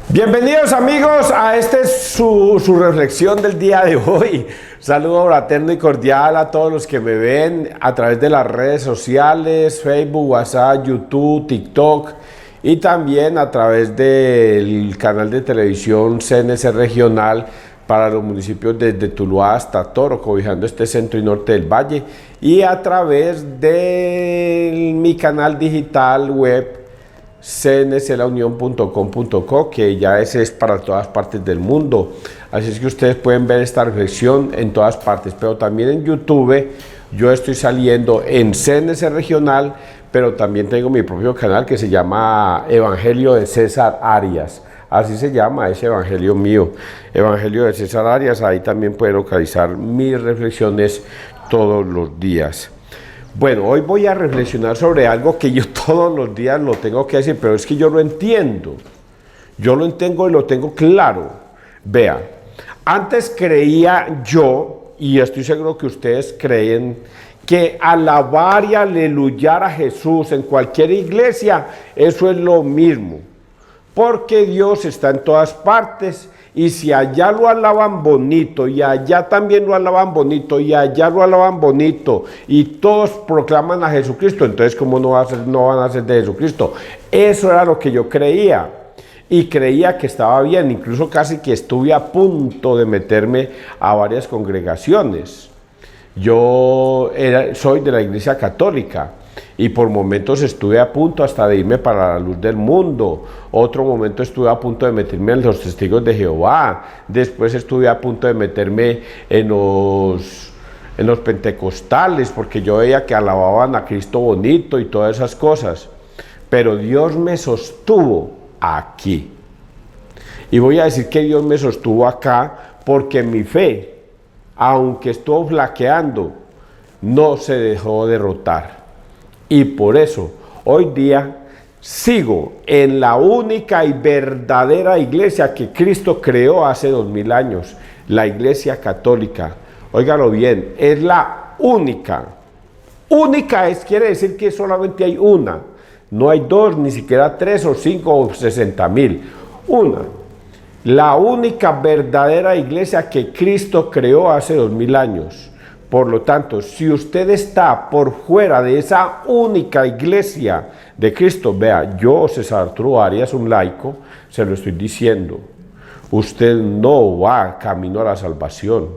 Bienvenidos amigos a su reflexión del día de hoy. Saludo fraterno y cordial a todos los que me ven a través de las redes sociales, Facebook, WhatsApp, YouTube, TikTok y también a través del canal de televisión CNC Regional para los municipios desde Tuluá hasta Toro, cobijando este centro y norte del valle, y a través de mi canal digital web cnclaunion.com.co, que ya ese es para todas partes del mundo. Así es que ustedes pueden ver esta reflexión en todas partes, pero también en YouTube. Yo estoy saliendo en CNC Regional, pero también tengo mi propio canal que se llama Evangelio de César Arias. Así se llama ese evangelio mío, Evangelio de César Arias. Ahí también pueden localizar mis reflexiones todos los días. Bueno, hoy voy a reflexionar sobre algo que yo todos los días lo tengo que decir, pero es que yo lo entiendo. Yo lo entiendo y lo tengo claro. Vea, antes creía yo, y estoy seguro que ustedes creen, que alabar y aleluyar a Jesús en cualquier iglesia, eso es lo mismo. Porque Dios está en todas partes, y si allá lo alaban bonito, y allá también lo alaban bonito, y allá lo alaban bonito, y todos proclaman a Jesucristo, entonces ¿cómo no van a ser de Jesucristo? Eso era lo que yo creía, y creía que estaba bien. Incluso casi que estuve a punto de meterme a varias congregaciones. Yo soy de la Iglesia Católica, y por momentos estuve a punto hasta de irme para la luz del mundo. Otro momento estuve a punto de meterme en los testigos de Jehová. Después estuve a punto de meterme en los pentecostales, porque yo veía que alababan a Cristo bonito y todas esas cosas. Pero Dios me sostuvo aquí. Y voy a decir que Dios me sostuvo acá porque mi fe, aunque estuvo flaqueando, no se dejó derrotar. Y por eso, hoy día, sigo en la única y verdadera iglesia que Cristo creó hace 2000 años, la Iglesia Católica. Óigalo bien, es la única. Única quiere decir que solamente hay una. No hay dos, ni siquiera 3 o 5 o 60,000. Una. La única verdadera iglesia que Cristo creó hace 2000 años. Por lo tanto, si usted está por fuera de esa única iglesia de Cristo, vea, yo, César Arturo Arias, un laico, se lo estoy diciendo, usted no va camino a la salvación,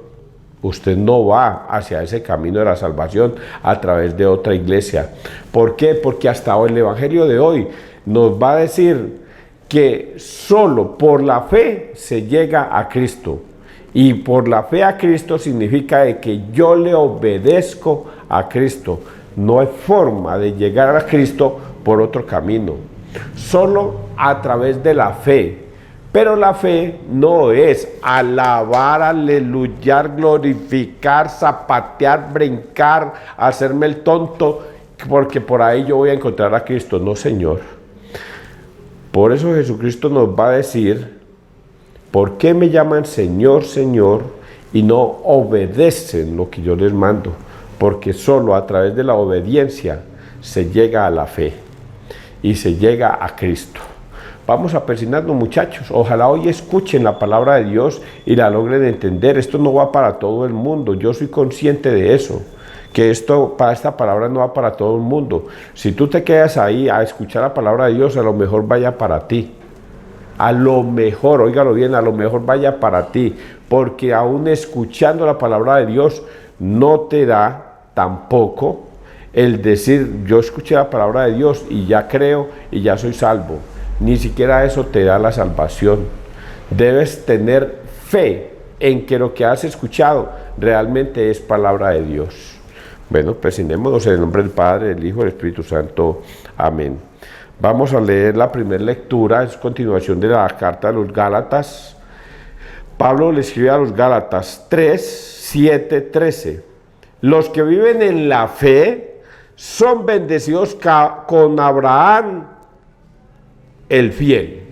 usted no va hacia ese camino de la salvación a través de otra iglesia. ¿Por qué? Porque hasta hoy el evangelio de hoy nos va a decir que solo por la fe se llega a Cristo. Y por la fe a Cristo significa de que yo le obedezco a Cristo. No hay forma de llegar a Cristo por otro camino, solo a través de la fe. Pero la fe no es alabar, aleluyar, glorificar, zapatear, brincar, hacerme el tonto, porque por ahí yo voy a encontrar a Cristo. No, Señor. Por eso Jesucristo nos va a decir: ¿por qué me llaman Señor, Señor, y no obedecen lo que yo les mando? Porque solo a través de la obediencia se llega a la fe y se llega a Cristo. Vamos a persignarnos, muchachos. Ojalá hoy escuchen la palabra de Dios y la logren entender. Esto no va para todo el mundo. Yo soy consciente de eso, que esta palabra no va para todo el mundo. Si tú te quedas ahí a escuchar la palabra de Dios, a lo mejor vaya para ti. A lo mejor, óigalo bien, a lo mejor vaya para ti, porque aún escuchando la palabra de Dios no te da tampoco el decir: yo escuché la palabra de Dios y ya creo y ya soy salvo. Ni siquiera eso te da la salvación. Debes tener fe en que lo que has escuchado realmente es palabra de Dios. Bueno, presentémonos en el nombre del Padre, del Hijo y del Espíritu Santo. Amén. Vamos a leer la primera lectura, es continuación de la carta de los Gálatas. Pablo le escribe a los Gálatas 3, 7, 13. Los que viven en la fe son bendecidos con Abraham el fiel.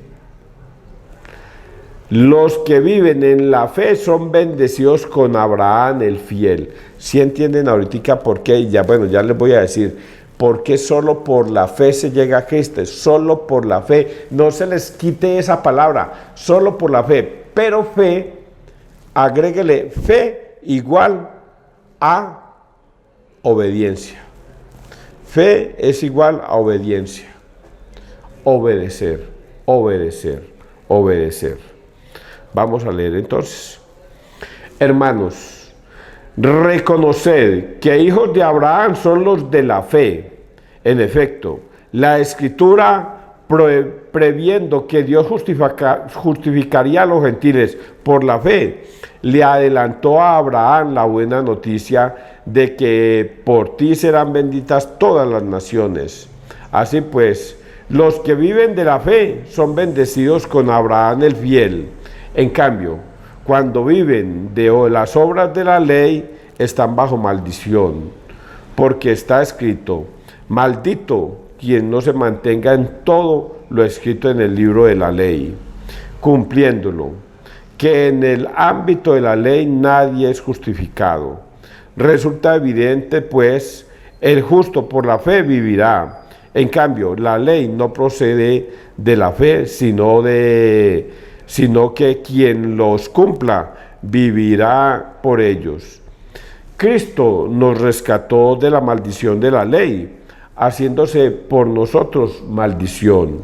Los que viven en la fe son bendecidos con Abraham el fiel. ¿Sí entienden ahorita por qué? Ya, bueno, ya les voy a decir. porque solo por la fe se llega a Cristo, solo por la fe. No se les quite esa palabra, solo por la fe. Pero fe, agréguele fe igual a obediencia. Fe es igual a obediencia. Obedecer, obedecer, obedecer. Vamos a leer entonces. Hermanos, reconoced que hijos de Abraham son los de la fe. En efecto, la Escritura, previendo que Dios justificaría a los gentiles por la fe, le adelantó a Abraham la buena noticia de que por ti serán benditas todas las naciones. Así pues, los que viven de la fe son bendecidos con Abraham el fiel. En cambio, cuando viven de las obras de la ley, están bajo maldición, porque está escrito: maldito quien no se mantenga en todo lo escrito en el libro de la ley, cumpliéndolo, que en el ámbito de la ley nadie es justificado. Resulta evidente, pues, el justo por la fe vivirá. En cambio, la ley no procede de la fe, sino que quien los cumpla vivirá por ellos. Cristo nos rescató de la maldición de la ley, haciéndose por nosotros maldición,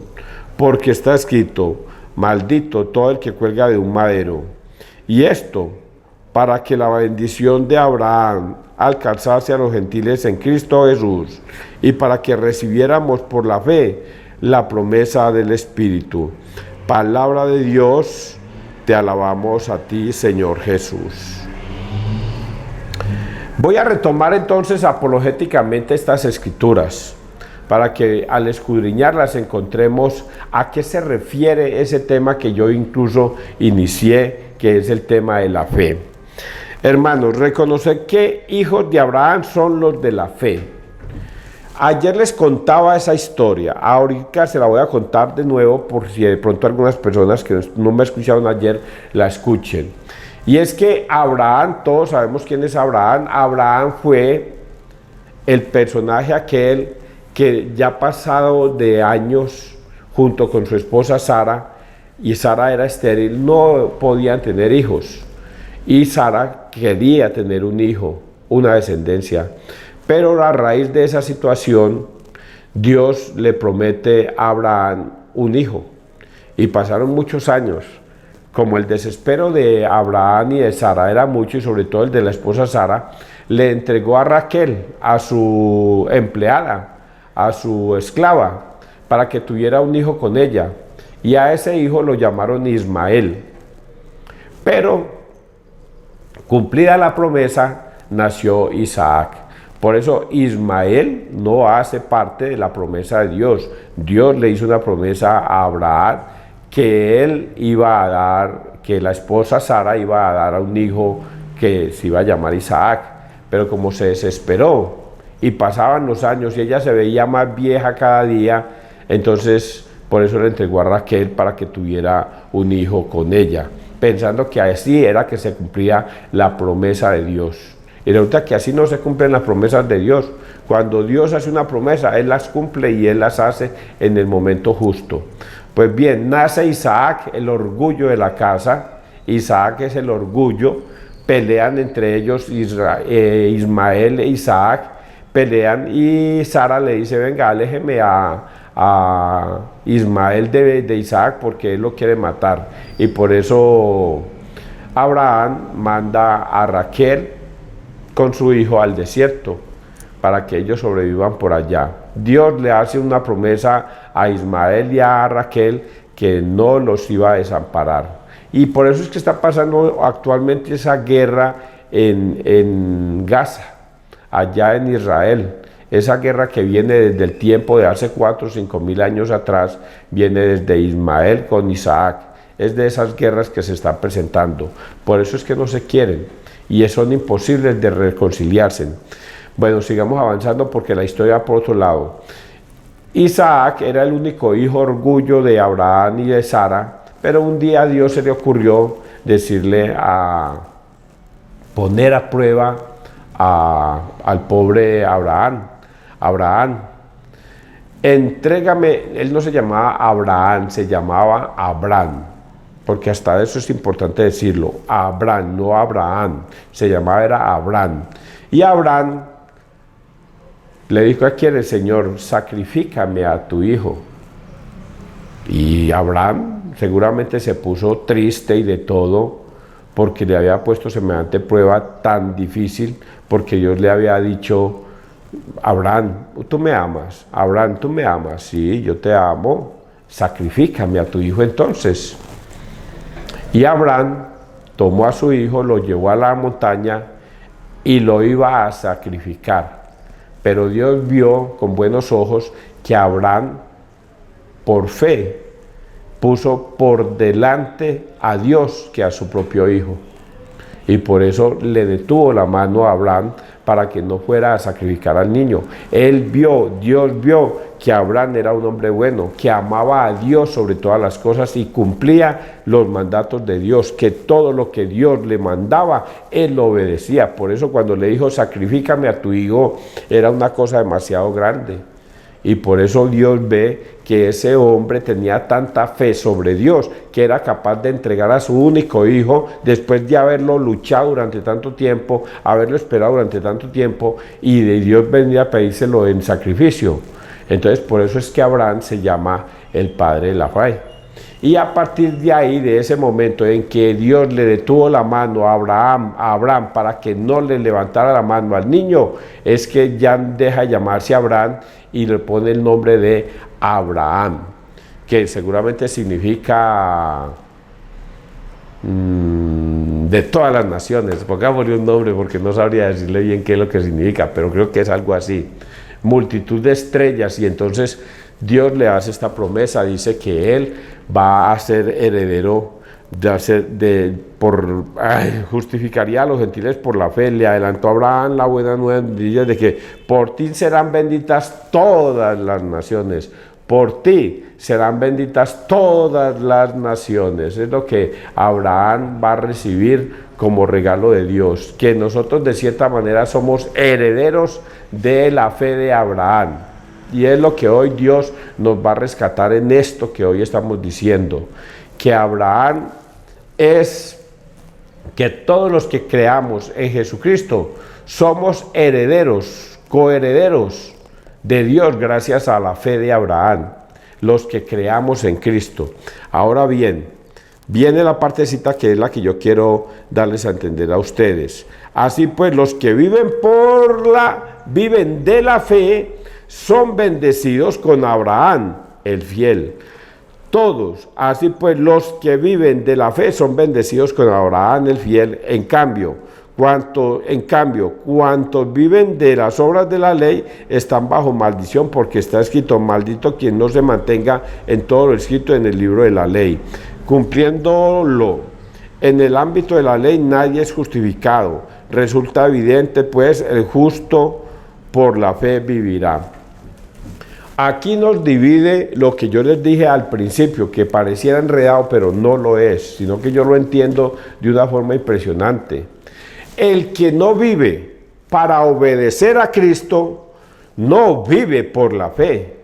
porque está escrito: maldito todo el que cuelga de un madero. Y esto, para que la bendición de Abraham alcanzase a los gentiles en Cristo Jesús, y para que recibiéramos por la fe la promesa del Espíritu. Palabra de Dios, te alabamos a ti, Señor Jesús. Voy a retomar entonces apologéticamente estas escrituras, para que al escudriñarlas encontremos a qué se refiere ese tema que yo incluso inicié, que es el tema de la fe. Hermanos, reconocer que hijos de Abraham son los de la fe. Ayer les contaba esa historia, ahorita se la voy a contar de nuevo por si de pronto algunas personas que no me escucharon ayer la escuchen. Y es que Abraham, todos sabemos quién es Abraham. Abraham fue el personaje aquel que ya pasado de años junto con su esposa Sara, y Sara era estéril, no podían tener hijos. Y Sara quería tener un hijo, una descendencia. Pero a raíz de esa situación, Dios le promete a Abraham un hijo. Y pasaron muchos años. Como el desespero de Abraham y de Sara era mucho, y sobre todo el de la esposa Sara, le entregó a Raquel, a su empleada, a su esclava, para que tuviera un hijo con ella. Y a ese hijo lo llamaron Ismael. Pero, cumplida la promesa, nació Isaac. Por eso Ismael no hace parte de la promesa de Dios. Dios le hizo una promesa a Abraham que él iba a dar, que la esposa Sara iba a dar a un hijo que se iba a llamar Isaac. Pero como se desesperó y pasaban los años y ella se veía más vieja cada día, entonces por eso le entregó a Raquel para que tuviera un hijo con ella, pensando que así era que se cumplía la promesa de Dios. Y resulta que así no se cumplen las promesas de Dios. Cuando Dios hace una promesa, Él las cumple y Él las hace en el momento justo. Pues bien, nace Isaac, el orgullo de la casa. Isaac es el orgullo. Pelean entre ellos Ismael e Isaac. Pelean y Sara le dice: venga, aléjeme a Ismael de Isaac porque él lo quiere matar. Y por eso Abraham manda a Raquel con su hijo al desierto para que ellos sobrevivan por allá. Dios le hace una promesa a Ismael y a Raquel que no los iba a desamparar. Y por eso es que está pasando actualmente esa guerra en Gaza, allá en Israel. Esa guerra que viene desde el tiempo de hace 4 o 5 mil años atrás, viene desde Ismael con Isaac. Es de esas guerras que se están presentando. Por eso es que no se quieren y son imposibles de reconciliarse. Bueno, sigamos avanzando porque la historia va por otro lado. Isaac era el único hijo orgullo de Abraham y de Sara, pero un día a Dios se le ocurrió decirle a poner a prueba al pobre Abraham. Abraham, entrégame, él no se llamaba Abraham, se llamaba Abraham, porque hasta eso es importante decirlo, Abraham, no Abraham, se llamaba era Abraham. Y Abraham le dijo aquí el Señor, sacrifícame a tu hijo. Y Abraham seguramente se puso triste y de todo, porque le había puesto semejante prueba tan difícil, porque Dios le había dicho, Abraham, ¿tú me amas? Abraham, ¿tú me amas? Sí, yo te amo, sacrifícame a tu hijo entonces. Y Abraham tomó a su hijo, lo llevó a la montaña y lo iba a sacrificar. Pero Dios vio con buenos ojos que Abraham, por fe, puso por delante a Dios que a su propio hijo. Y por eso le detuvo la mano a Abraham para que no fuera a sacrificar al niño. Él vio, Dios vio que Abraham era un hombre bueno, que amaba a Dios sobre todas las cosas y cumplía los mandatos de Dios, que todo lo que Dios le mandaba, él lo obedecía. Por eso cuando le dijo, sacrifícame a tu hijo, era una cosa demasiado grande. Y por eso Dios ve que ese hombre tenía tanta fe sobre Dios, que era capaz de entregar a su único hijo, después de haberlo luchado durante tanto tiempo, haberlo esperado durante tanto tiempo, y de Dios venía a pedírselo en sacrificio. Entonces por eso es que Abraham se llama el padre de la fe. Y a partir de ahí, de ese momento en que Dios le detuvo la mano a Abraham para que no le levantara la mano al niño, es que ya deja de llamarse Abraham y le pone el nombre de Abraham, que seguramente significa de todas las naciones. Pongámosle un nombre porque no sabría decirle bien qué es lo que significa, pero creo que es algo así, multitud de estrellas. Y entonces Dios le hace esta promesa, dice que él va a ser heredero justificaría a los gentiles por la fe. Le adelantó a Abraham la buena nueva de que por ti serán benditas todas las naciones. Por ti serán benditas todas las naciones. Es lo que Abraham va a recibir como regalo de Dios, que nosotros de cierta manera somos herederos de la fe de Abraham. Y es lo que hoy Dios nos va a rescatar en esto que hoy estamos diciendo, que Abraham es que todos los que creamos en Jesucristo somos herederos, coherederos de Dios gracias a la fe de Abraham, los que creamos en Cristo. Ahora bien, viene la partecita que es la que yo quiero darles a entender a ustedes. Así pues, los que viven de la fe son bendecidos con Abraham, el fiel. Todos, así pues, los que viven de la fe son bendecidos con Abraham, el fiel. En cambio, cuantos viven de las obras de la ley están bajo maldición, porque está escrito, maldito quien no se mantenga en todo lo escrito en el libro de la ley. Cumpliéndolo en el ámbito de la ley, nadie es justificado. Resulta evidente, pues, el justo por la fe vivirá. Aquí nos divide lo que yo les dije al principio, que pareciera enredado, pero no lo es, sino que yo lo entiendo de una forma impresionante. El que no vive para obedecer a Cristo, no vive por la fe.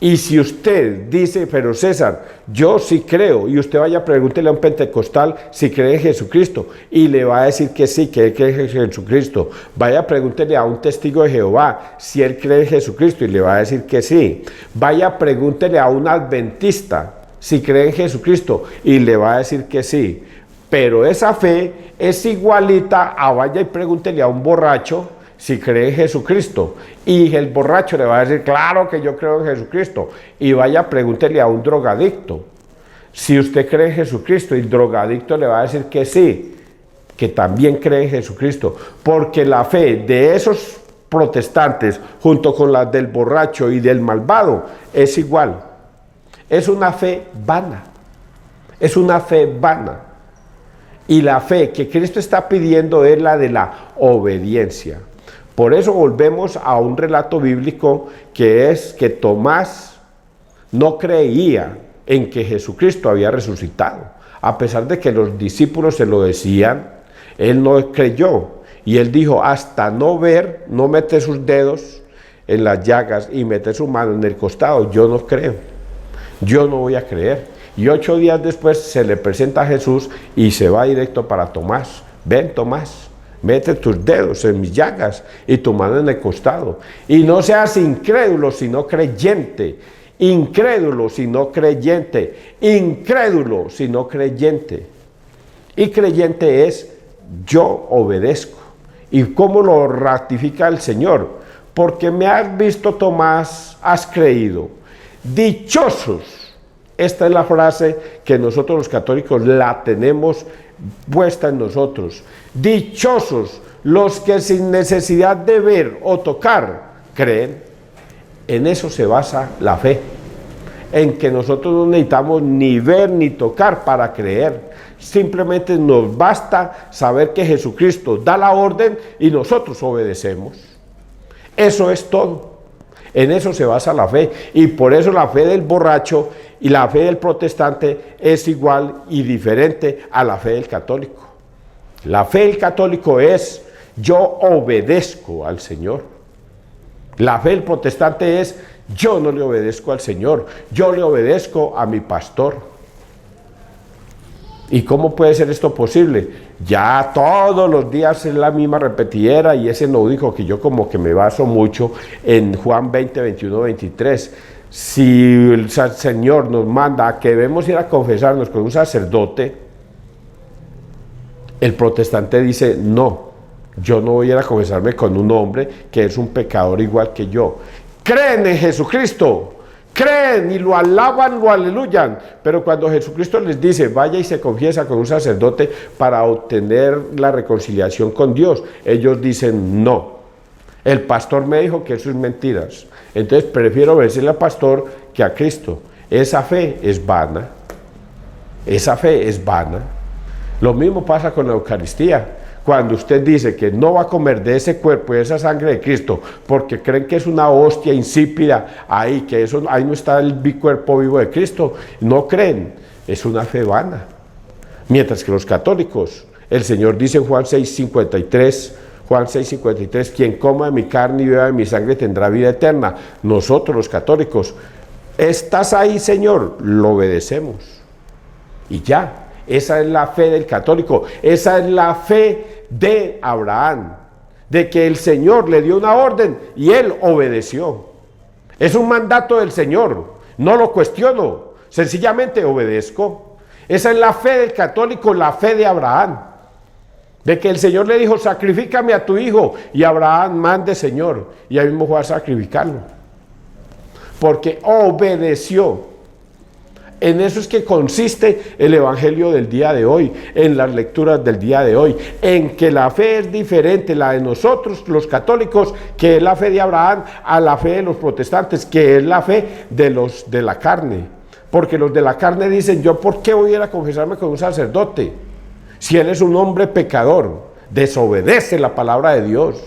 Y si usted dice, pero César, yo sí creo, y usted vaya a preguntarle a un pentecostal si cree en Jesucristo, y le va a decir que sí, que él cree en Jesucristo. Vaya a preguntarle a un testigo de Jehová si él cree en Jesucristo, y le va a decir que sí. Vaya a preguntarle a un adventista si cree en Jesucristo, y le va a decir que sí. Pero esa fe es igualita a vaya y pregúntele a un borracho si cree en Jesucristo, y el borracho le va a decir, claro que yo creo en Jesucristo. Y vaya, pregúntele a un drogadicto si usted cree en Jesucristo, y el drogadicto le va a decir que sí, que también cree en Jesucristo, porque la fe de esos protestantes junto con la del borracho y del malvado es igual. Es una fe vana, es una fe vana. Y la fe que Cristo está pidiendo es la de la obediencia. Por eso volvemos a un relato bíblico, que es que Tomás no creía en que Jesucristo había resucitado. A pesar de que los discípulos se lo decían, él no creyó. Y él dijo, hasta no ver, no meter sus dedos en las llagas y mete su mano en el costado. Yo no creo, yo no voy a creer. Y 8 días después se le presenta a Jesús y se va directo para Tomás. Ven, Tomás, mete tus dedos en mis llagas y tu mano en el costado. Y no seas incrédulo, sino creyente. Incrédulo, sino creyente. Incrédulo, sino creyente. Y creyente es: yo obedezco. ¿Y cómo lo ratifica el Señor? Porque me has visto, Tomás, has creído. Dichosos. Esta es la frase que nosotros los católicos la tenemos puesta en nosotros. Dichosos los que sin necesidad de ver o tocar creen. En eso se basa la fe. En que nosotros no necesitamos ni ver ni tocar para creer. Simplemente nos basta saber que Jesucristo da la orden y nosotros obedecemos. Eso es todo. En eso se basa la fe. Y por eso la fe del borracho y la fe del protestante es igual y diferente a la fe del católico. La fe del católico es: yo obedezco al Señor. La fe del protestante es: yo no le obedezco al Señor, yo le obedezco a mi pastor. ¿Y cómo puede ser esto posible? Ya todos los días es la misma repetidera, y ese no dijo que yo como que me baso mucho en Juan 20, 21, 23. Si el Señor nos manda a que debemos ir a confesarnos con un sacerdote, el protestante dice: no, yo no voy a ir a confesarme con un hombre que es un pecador igual que yo. Creen en Jesucristo, creen y lo alaban, lo aleluyan, pero cuando Jesucristo les dice: vaya y se confiesa con un sacerdote para obtener la reconciliación con Dios, ellos dicen: no, el pastor me dijo que eso es mentiras, entonces prefiero obedecerle al pastor que a Cristo. Esa fe es vana, esa fe es vana. Lo mismo pasa con la Eucaristía. Cuando usted dice que no va a comer de ese cuerpo y de esa sangre de Cristo porque creen que es una hostia insípida ahí, que eso, ahí no está el cuerpo vivo de Cristo, no creen, es una fe vana. Mientras que los católicos, el Señor dice en Juan 6:53, quien coma de mi carne y beba de mi sangre tendrá vida eterna. Nosotros los católicos, ¿estás ahí, Señor? Lo obedecemos y ya. Esa es la fe del católico, esa es la fe de Abraham, de que el Señor le dio una orden y él obedeció. Es un mandato del Señor, no lo cuestiono, sencillamente obedezco. Esa es la fe del católico, la fe de Abraham, de que el Señor le dijo: sacrifícame a tu hijo, y Abraham: mande, Señor, y ahí mismo fue a sacrificarlo, porque obedeció. En eso es que consiste el evangelio del día de hoy, en las lecturas del día de hoy, en que la fe es diferente, la de nosotros los católicos, que es la fe de Abraham, a la fe de los protestantes, que es la fe de los de la carne. Porque los de la carne dicen: yo ¿por qué voy a ir a confesarme con un sacerdote? Si él es un hombre pecador, desobedece la palabra de Dios,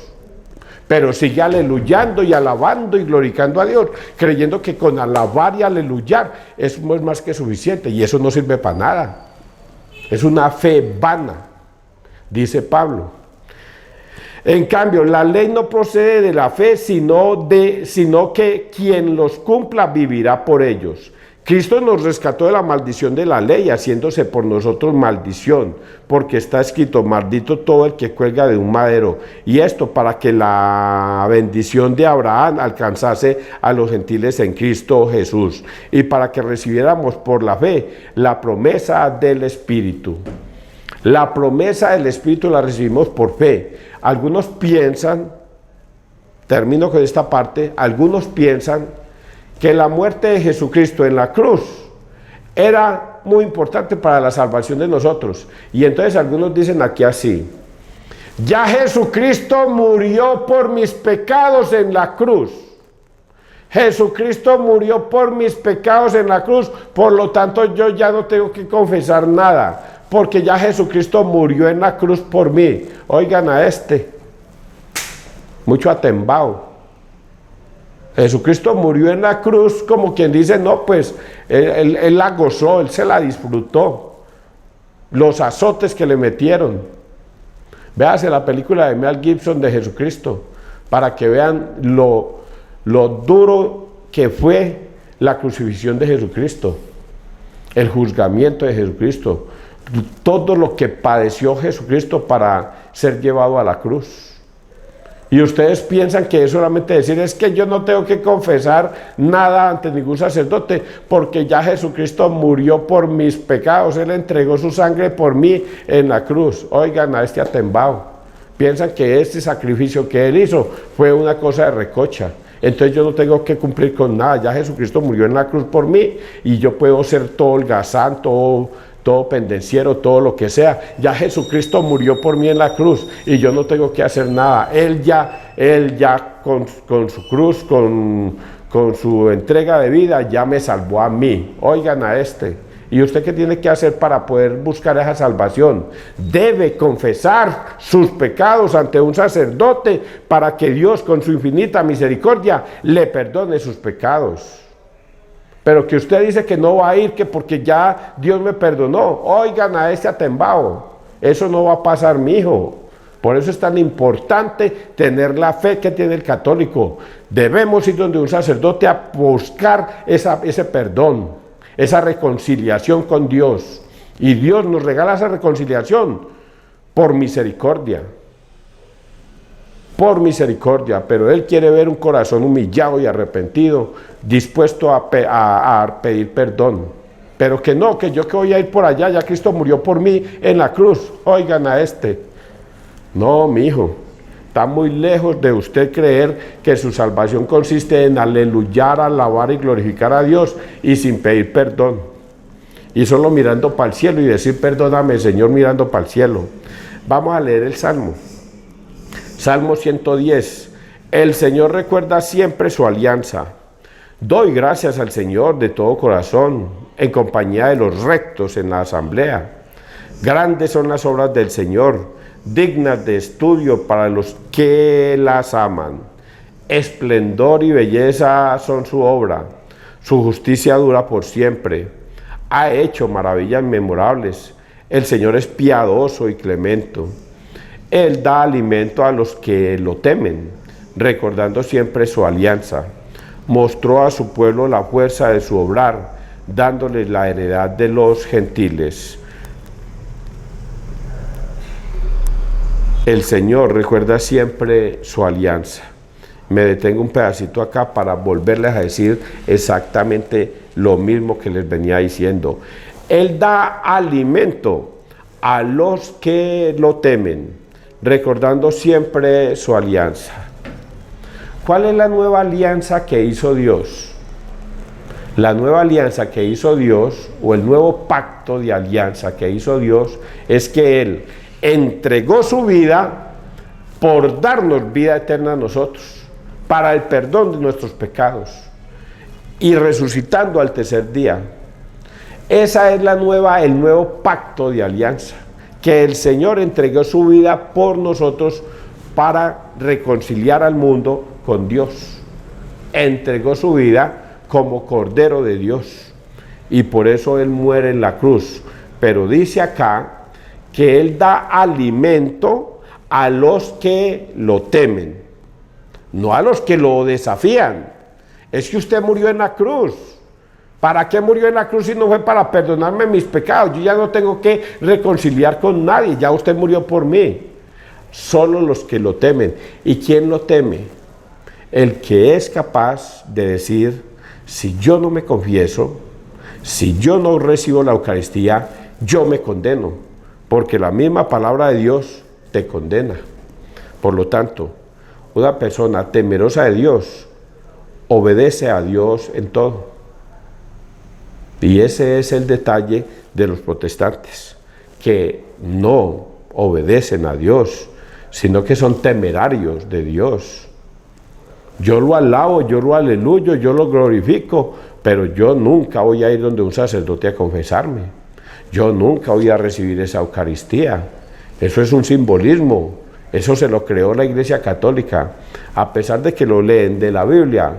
pero sigue aleluyando y alabando y glorificando a Dios, creyendo que con alabar y aleluyar eso es más que suficiente, y eso no sirve para nada. Es una fe vana, dice Pablo. En cambio, la ley no procede de la fe, sino que quien los cumpla vivirá por ellos. Cristo nos rescató de la maldición de la ley, haciéndose por nosotros maldición, porque está escrito: maldito todo el que cuelga de un madero. Y esto para que la bendición de Abraham alcanzase a los gentiles en Cristo Jesús, y para que recibiéramos por la fe la promesa del Espíritu. La promesa del Espíritu la recibimos por fe. Algunos piensan, termino con esta parte, algunos piensan que la muerte de Jesucristo en la cruz era muy importante para la salvación de nosotros. Y entonces algunos dicen aquí así: ya Jesucristo murió por mis pecados en la cruz. Jesucristo murió por mis pecados en la cruz, por lo tanto yo ya no tengo que confesar nada, porque ya Jesucristo murió en la cruz por mí. Oigan a este, mucho atembao. Jesucristo murió en la cruz como quien dice: no, pues él la gozó, él se la disfrutó. Los azotes que le metieron. Véase la película de Mel Gibson de Jesucristo, para que vean lo duro que fue la crucifixión de Jesucristo, el juzgamiento de Jesucristo, todo lo que padeció Jesucristo para ser llevado a la cruz. Y ustedes piensan que es solamente decir, es que yo no tengo que confesar nada ante ningún sacerdote, porque ya Jesucristo murió por mis pecados, Él entregó su sangre por mí en la cruz. Oigan a este atembao, piensan que este sacrificio que Él hizo fue una cosa de recocha. Entonces yo no tengo que cumplir con nada, ya Jesucristo murió en la cruz por mí y yo puedo ser todo holgazán, todo pendenciero, todo lo que sea. Ya Jesucristo murió por mí en la cruz y yo no tengo que hacer nada. Él ya con su cruz, con su entrega de vida, ya me salvó a mí. Oigan a este. ¿Y usted qué tiene que hacer para poder buscar esa salvación? Debe confesar sus pecados ante un sacerdote para que Dios, con su infinita misericordia, le perdone sus pecados. Pero que usted dice que no va a ir, que porque ya Dios me perdonó. Oigan a este atembao. Eso no va a pasar, mijo. Por eso es tan importante tener la fe que tiene el católico. Debemos ir donde un sacerdote a buscar ese perdón, esa reconciliación con Dios. Y Dios nos regala esa reconciliación por misericordia. Por misericordia, pero Él quiere ver un corazón humillado y arrepentido, dispuesto a pedir perdón. Pero que no, que yo que voy a ir por allá, ya Cristo murió por mí en la cruz. Oigan a este. No, mi hijo, está muy lejos de usted creer que su salvación consiste en aleluyar, alabar y glorificar a Dios y sin pedir perdón. Y solo mirando para el cielo y decir, perdóname, Señor, mirando para el cielo. Vamos a leer el Salmo. Salmo 110. El Señor recuerda siempre su alianza. Doy gracias al Señor de todo corazón, en compañía de los rectos en la asamblea. Grandes son las obras del Señor, dignas de estudio para los que las aman. Esplendor y belleza son su obra. Su justicia dura por siempre. Ha hecho maravillas memorables. El Señor es piadoso y clemente. Él da alimento a los que lo temen, recordando siempre su alianza. Mostró a su pueblo la fuerza de su obrar, dándoles la heredad de los gentiles. El Señor recuerda siempre su alianza. Me detengo un pedacito acá para volverles a decir exactamente lo mismo que les venía diciendo. Él da alimento a los que lo temen, recordando siempre su alianza. ¿Cuál es la nueva alianza que hizo Dios? La nueva alianza que hizo Dios, o el nuevo pacto de alianza que hizo Dios, es que Él entregó su vida por darnos vida eterna a nosotros, para el perdón de nuestros pecados, y resucitando al tercer día. Esa es el nuevo pacto de alianza, que el Señor entregó su vida por nosotros para reconciliar al mundo con Dios. Entregó su vida como Cordero de Dios y por eso Él muere en la cruz. Pero dice acá que Él da alimento a los que lo temen, no a los que lo desafían. Es que usted murió en la cruz. ¿Para qué murió en la cruz si no fue para perdonarme mis pecados? Yo ya no tengo que reconciliar con nadie, ya usted murió por mí. Solo los que lo temen. ¿Y quién lo teme? El que es capaz de decir, si yo no me confieso, si yo no recibo la Eucaristía, yo me condeno, porque la misma palabra de Dios te condena. Por lo tanto, una persona temerosa de Dios obedece a Dios en todo. Y ese es el detalle de los protestantes, que no obedecen a Dios, sino que son temerarios de Dios. Yo lo alabo, yo lo aleluyo, yo lo glorifico, pero yo nunca voy a ir donde un sacerdote a confesarme. Yo nunca voy a recibir esa Eucaristía. Eso es un simbolismo, eso se lo creó la Iglesia Católica. A pesar de que lo leen de la Biblia,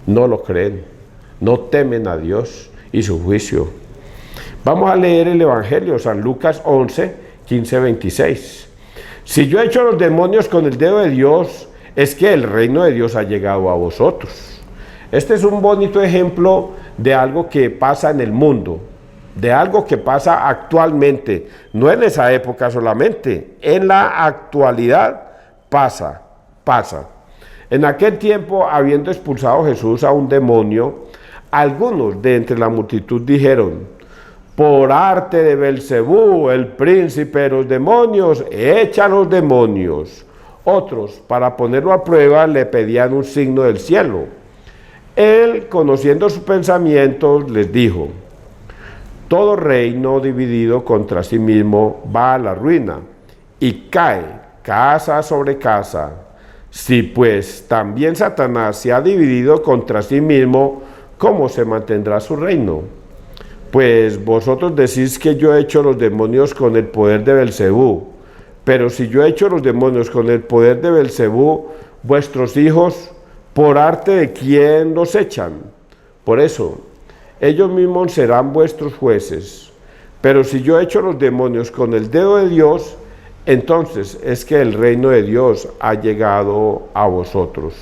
no lo creen, no temen a Dios y su juicio. Vamos a leer el Evangelio, San Lucas 11, 15, 26. Si yo echo los demonios con el dedo de Dios, es que el reino de Dios ha llegado a vosotros. Este es un bonito ejemplo de algo que pasa en el mundo, de algo que pasa actualmente, no en esa época solamente, en la actualidad pasa. En aquel tiempo, habiendo expulsado Jesús a un demonio, algunos de entre la multitud dijeron: por arte de Belcebú, el príncipe de los demonios, echa a los demonios. Otros, para ponerlo a prueba, le pedían un signo del cielo. Él, conociendo sus pensamientos, les dijo: todo reino dividido contra sí mismo va a la ruina, y cae casa sobre casa. Si pues también Satanás se ha dividido contra sí mismo, ¿cómo se mantendrá su reino? Pues vosotros decís que yo he hecho los demonios con el poder de Belcebú. Pero si yo he hecho los demonios con el poder de Belcebú, vuestros hijos, ¿por arte de quién los echan? Por eso, ellos mismos serán vuestros jueces. Pero si yo he hecho los demonios con el dedo de Dios, entonces es que el reino de Dios ha llegado a vosotros.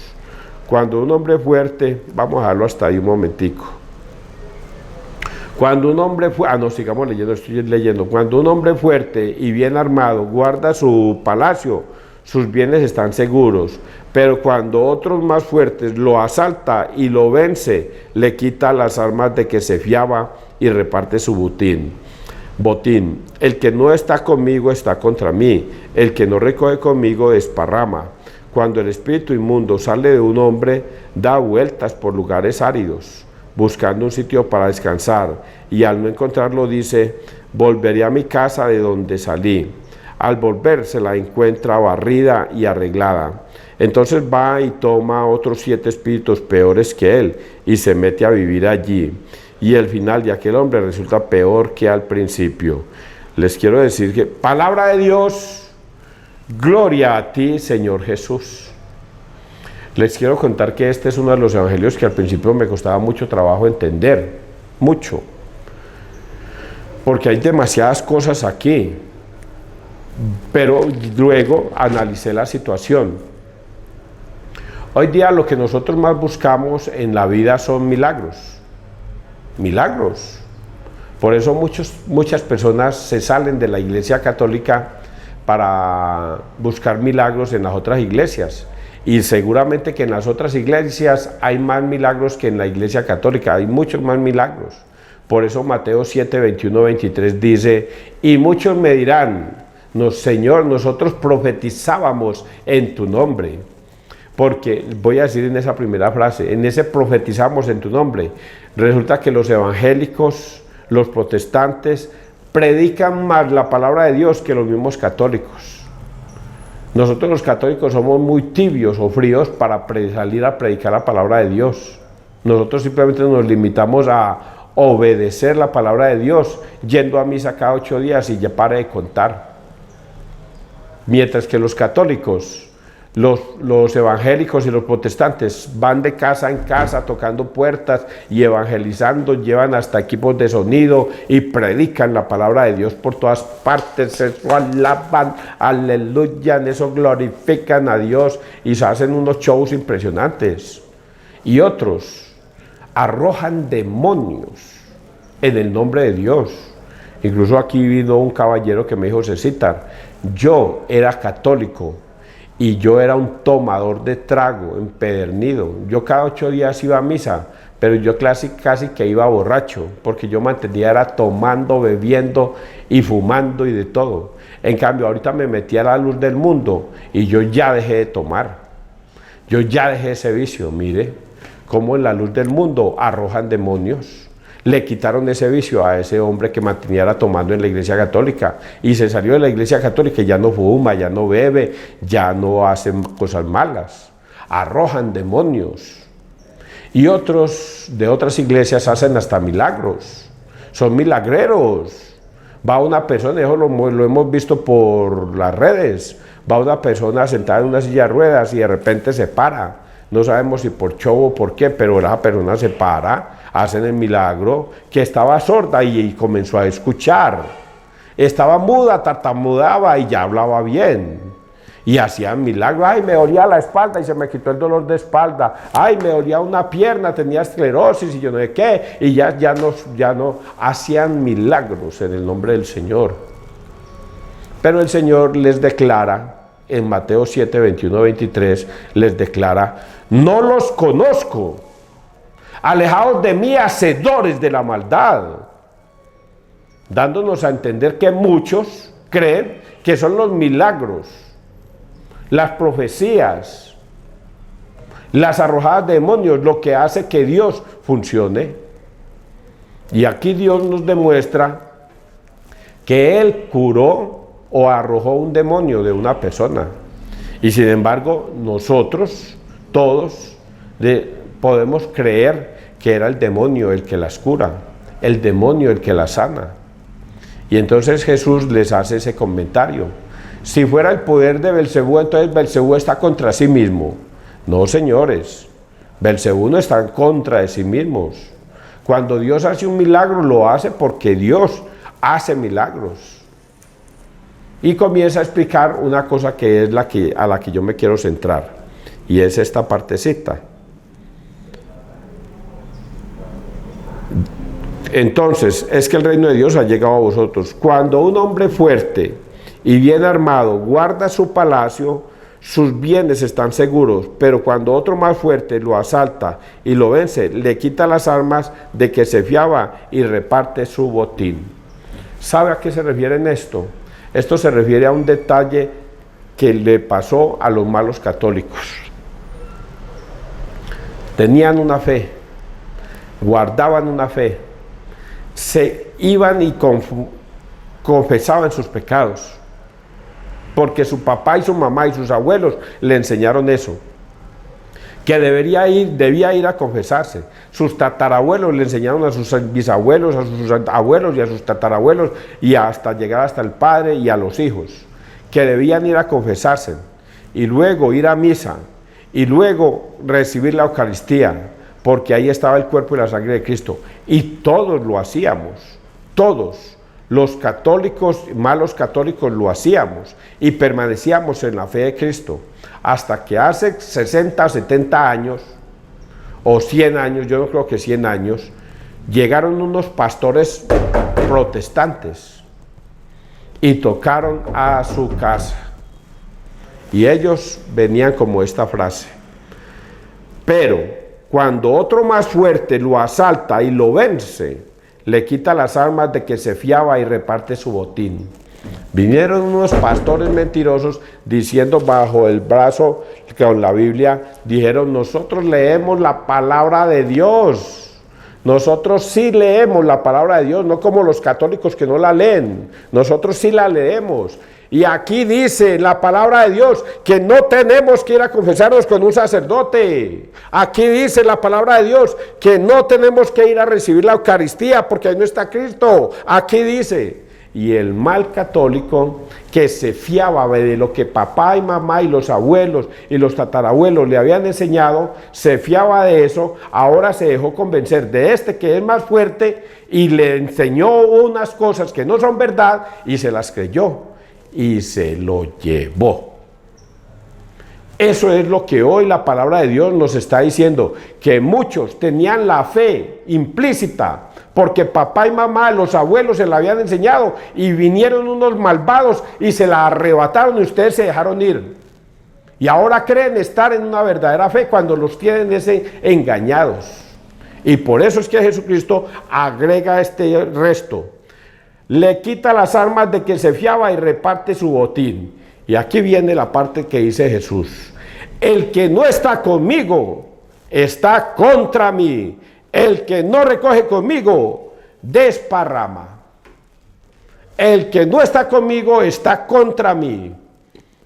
Cuando un hombre fuerte, vamos a dejarlo hasta ahí un momentico. Cuando un hombre sigamos leyendo, estoy leyendo. Cuando un hombre fuerte y bien armado guarda su palacio, sus bienes están seguros. Pero cuando otros más fuertes lo asalta y lo vence, le quita las armas de que se fiaba y reparte su botín. El que no está conmigo está contra mí. El que no recoge conmigo desparrama. Cuando el espíritu inmundo sale de un hombre, da vueltas por lugares áridos, buscando un sitio para descansar, y al no encontrarlo dice: volveré a mi casa de donde salí. Al volver se la encuentra barrida y arreglada. Entonces va y toma otros 7 espíritus peores que él y se mete a vivir allí. Y el final de aquel hombre resulta peor que al principio. Les quiero decir que, palabra de Dios, gloria a ti, Señor Jesús. Les quiero contar que este es uno de los evangelios que al principio me costaba mucho trabajo entender, mucho, porque hay demasiadas cosas aquí, pero luego analicé la situación. Hoy día lo que nosotros más buscamos en la vida son milagros. Por eso muchas personas se salen de la iglesia católica para buscar milagros en las otras iglesias. Y seguramente que en las otras iglesias hay más milagros que en la iglesia católica, hay muchos más milagros. Por eso Mateo 7, 21, 23 dice: y muchos me dirán: Señor, nosotros profetizábamos en tu nombre. Porque, voy a decir en esa primera frase, en ese profetizamos en tu nombre, resulta que los evangélicos, los protestantes, predican más la palabra de Dios que los mismos católicos. Nosotros los católicos somos muy tibios o fríos para salir a predicar la palabra de Dios. Nosotros simplemente nos limitamos a obedecer la palabra de Dios, yendo a misa cada 8 días y ya pare de contar. Mientras que los católicos, los evangélicos y los protestantes van de casa en casa tocando puertas y evangelizando, llevan hasta equipos de sonido y predican la palabra de Dios por todas partes, eso alaban, aleluya, en eso glorifican a Dios y se hacen unos shows impresionantes. Y otros arrojan demonios en el nombre de Dios. Incluso aquí vino un caballero que me dijo: Cecitar, yo era católico y yo era un tomador de trago, empedernido. Yo cada 8 días iba a misa, pero yo casi que iba borracho, porque yo mantenía era tomando, bebiendo y fumando y de todo. En cambio, ahorita me metí a la luz del mundo y yo ya dejé de tomar. Yo ya dejé ese vicio. Mire cómo en la luz del mundo arrojan demonios. Le quitaron ese vicio a ese hombre que mantenía tomando en la iglesia católica y se salió de la iglesia católica y ya no fuma, ya no bebe, ya no hace cosas malas. Arrojan demonios. Y otros de otras iglesias hacen hasta milagros. Son milagreros. Va una persona, eso lo hemos visto por las redes, va una persona sentada en una silla de ruedas y de repente se para. No sabemos si por show o por qué, pero esa persona se para, hacen el milagro, que estaba sorda y comenzó a escuchar. Estaba muda, tartamudeaba y ya hablaba bien. Y hacían milagros. Ay, me dolía la espalda y se me quitó el dolor de espalda. Ay, me dolía una pierna, tenía esclerosis y yo no sé qué. Y ya no hacían milagros en el nombre del Señor. Pero el Señor les declara, en Mateo 7, 21, 23, les declara: no los conozco. Alejaos de mí, hacedores de la maldad. Dándonos a entender que muchos creen que son los milagros, las profecías, las arrojadas de demonios, lo que hace que Dios funcione. Y aquí Dios nos demuestra que Él curó o arrojó un demonio de una persona. Y sin embargo, nosotros, todos, podemos creer que era el demonio el que las cura, el demonio el que las sana. Y entonces Jesús les hace ese comentario: si fuera el poder de Belcebú, entonces Belcebú está contra sí mismo. No, señores, Belcebú no está en contra de sí mismos. Cuando Dios hace un milagro, lo hace porque Dios hace milagros. Y comienza a explicar una cosa que es a la que yo me quiero centrar, y es esta partecita. Entonces, es que el reino de Dios ha llegado a vosotros. Cuando un hombre fuerte y bien armado guarda su palacio, sus bienes están seguros. Pero cuando otro más fuerte lo asalta y lo vence, le quita las armas de que se fiaba y reparte su botín. ¿Sabe a qué se refiere en esto? Esto se refiere a un detalle que le pasó a los malos católicos. Tenían una fe, guardaban una fe, se iban y confesaban sus pecados, porque su papá y su mamá y sus abuelos le enseñaron eso, que debía ir a confesarse. Sus tatarabuelos le enseñaron a sus bisabuelos, a sus abuelos y a sus tatarabuelos, y hasta llegar hasta el padre y a los hijos, que debían ir a confesarse, y luego ir a misa, y luego recibir la Eucaristía, porque ahí estaba el cuerpo y la sangre de Cristo. Y todos lo hacíamos, todos. Los católicos, malos católicos, lo hacíamos y permanecíamos en la fe de Cristo, hasta que hace 60 o 70 años, o 100 años, yo no creo que 100 años, llegaron unos pastores protestantes y tocaron a su casa. Y ellos venían como esta frase: pero cuando otro más fuerte lo asalta y lo vence, le quita las armas de que se fiaba y reparte su botín. Vinieron unos pastores mentirosos diciendo bajo el brazo con la Biblia, dijeron: nosotros leemos la palabra de Dios. Nosotros sí leemos la palabra de Dios, no como los católicos que no la leen. Nosotros sí la leemos. Y aquí dice la palabra de Dios que no tenemos que ir a confesarnos con un sacerdote. Aquí dice la palabra de Dios que no tenemos que ir a recibir la Eucaristía porque ahí no está Cristo. Aquí dice. Y el mal católico que se fiaba de lo que papá y mamá y los abuelos y los tatarabuelos le habían enseñado, se fiaba de eso, ahora se dejó convencer de este que es más fuerte y le enseñó unas cosas que no son verdad y se las creyó. Y se lo llevó. Eso es lo que hoy la palabra de Dios nos está diciendo, que muchos tenían la fe implícita, porque papá y mamá, los abuelos se la habían enseñado, y vinieron unos malvados y se la arrebataron y ustedes se dejaron ir. Y ahora creen estar en una verdadera fe cuando los tienen engañados. Y por eso es que Jesucristo agrega este resto. Le quita las armas de que se fiaba y reparte su botín. Y aquí viene la parte que dice Jesús: el que no está conmigo está contra mí. El que no recoge conmigo desparrama. El que no está conmigo está contra mí.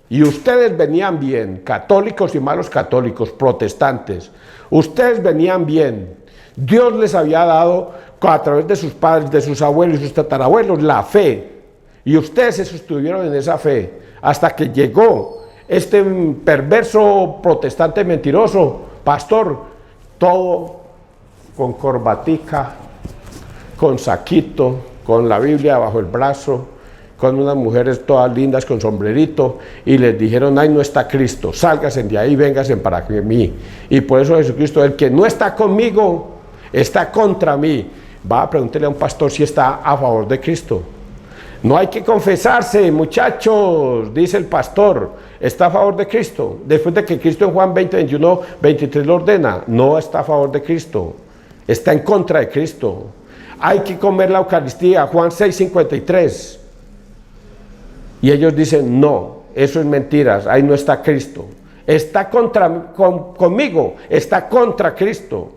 Y ustedes venían bien, católicos y malos católicos, protestantes. Ustedes venían bien. Dios les había dado a través de sus padres, de sus abuelos y sus tatarabuelos la fe, y ustedes se sostuvieron en esa fe hasta que llegó este perverso protestante mentiroso pastor, todo con corbatica, con saquito, con la Biblia bajo el brazo con unas mujeres todas lindas con sombrerito y les dijeron, ay, no está Cristo, sálganse de ahí, vénganse para mí. Y por eso Jesucristo, el que no está conmigo, está contra mí. Va a preguntarle a un pastor si está a favor de Cristo. No hay que confesarse, muchachos, dice el pastor, está a favor de Cristo. Después de que Cristo en Juan 20, 21, 23 lo ordena, no está a favor de Cristo, está en contra de Cristo. Hay que comer la Eucaristía, Juan 6, 53. Y ellos dicen, no, eso es mentiras, ahí no está Cristo. Está conmigo, está contra Cristo.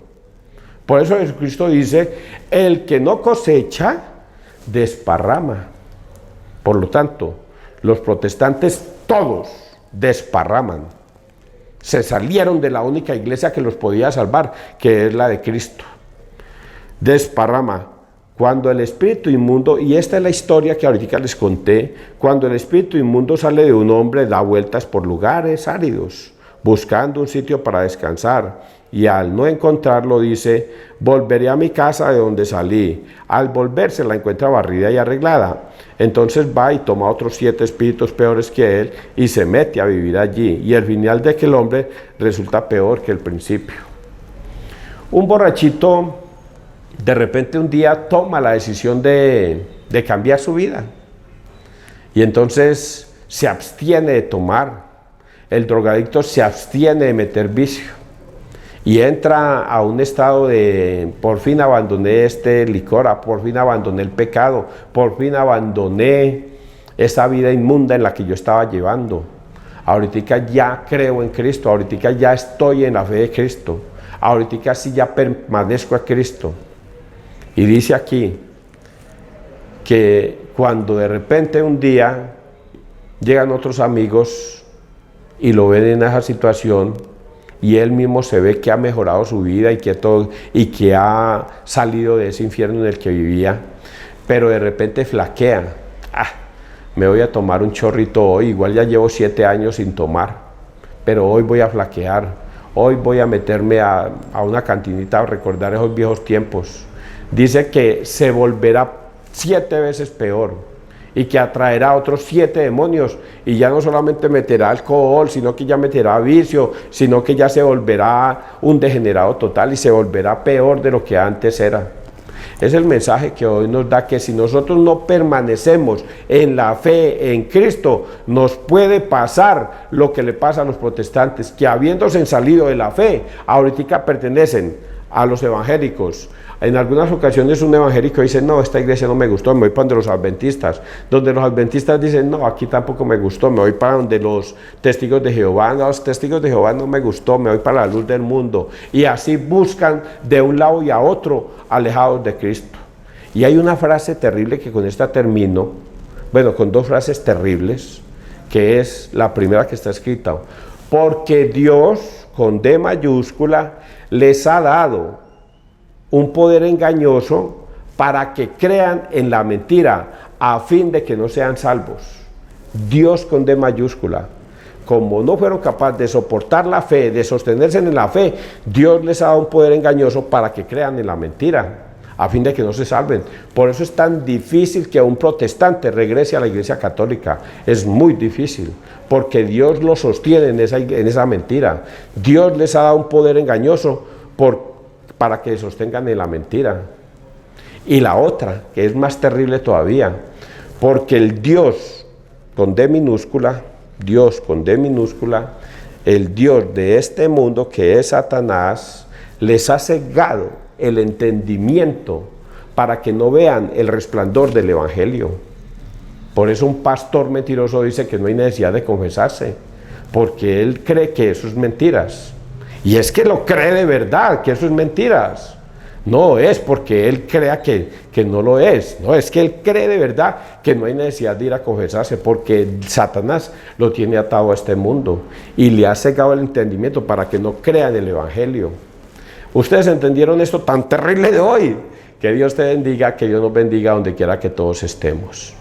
Por eso Jesucristo dice, el que no cosecha, desparrama. Por lo tanto, los protestantes todos desparraman. Se salieron de la única iglesia que los podía salvar, que es la de Cristo. Desparrama. Cuando el espíritu inmundo, y esta es la historia que ahorita les conté, cuando el espíritu inmundo sale de un hombre, da vueltas por lugares áridos, buscando un sitio para descansar. Y al no encontrarlo dice, volveré a mi casa de donde salí. Al volverse la encuentra barrida y arreglada. Entonces va y toma otros 7 espíritus peores que él y se mete a vivir allí. Y el final de aquel hombre resulta peor que el principio. Un borrachito de repente un día toma la decisión de cambiar su vida. Y entonces se abstiene de tomar. El drogadicto se abstiene de meter vicio. Y entra a un estado de, por fin abandoné este licor, por fin abandoné el pecado, por fin abandoné esa vida inmunda en la que yo estaba llevando. Ahorita ya creo en Cristo, ahorita ya estoy en la fe de Cristo, ahorita sí ya permanezco a Cristo. Y dice aquí que cuando de repente un día llegan otros amigos y lo ven en esa situación, y él mismo se ve que ha mejorado su vida y que ha salido de ese infierno en el que vivía, pero de repente flaquea. Me voy a tomar un chorrito hoy, igual ya llevo 7 años sin tomar, pero hoy voy a flaquear, hoy voy a meterme a una cantinita a recordar esos viejos tiempos. Dice que se volverá 7 veces peor. Y que atraerá otros 7 demonios, y ya no solamente meterá alcohol, sino que ya meterá vicio, sino que ya se volverá un degenerado total y se volverá peor de lo que antes era. Es el mensaje que hoy nos da, que si nosotros no permanecemos en la fe en Cristo, nos puede pasar lo que le pasa a los protestantes, que habiéndose salido de la fe, ahorita pertenecen a los evangélicos. En algunas ocasiones un evangélico dice, no, esta iglesia no me gustó, me voy para donde los adventistas. Donde los adventistas dicen, no, aquí tampoco me gustó, me voy para donde los testigos de Jehová. No, los testigos de Jehová no me gustó, me voy para la luz del mundo. Y así buscan de un lado y a otro, alejados de Cristo. Y hay una frase terrible que con esta termino, bueno, con 2 frases terribles, que es la primera que está escrita. Porque Dios, con D mayúscula, les ha dado un poder engañoso para que crean en la mentira, a fin de que no sean salvos. Dios con D mayúscula. Como no fueron capaces de soportar la fe, de sostenerse en la fe, Dios les ha dado un poder engañoso para que crean en la mentira, a fin de que no se salven. Por eso es tan difícil que un protestante regrese a la iglesia católica. Es muy difícil, porque Dios lo sostiene en esa mentira. Dios les ha dado un poder engañoso para que se sostengan en la mentira. Y la otra, que es más terrible todavía, porque el Dios con D minúscula, Dios con D minúscula, el Dios de este mundo, que es Satanás, les ha cegado el entendimiento para que no vean el resplandor del evangelio. Por eso un pastor mentiroso dice que no hay necesidad de confesarse, porque él cree que eso es mentiras. Y es que lo cree de verdad, que eso es mentiras. No es porque él crea que no lo es. No, es que él cree de verdad que no hay necesidad de ir a confesarse, porque Satanás lo tiene atado a este mundo y le ha cegado el entendimiento para que no crea en el evangelio. Ustedes entendieron esto tan terrible de hoy. Que Dios te bendiga, que Dios nos bendiga donde quiera que todos estemos.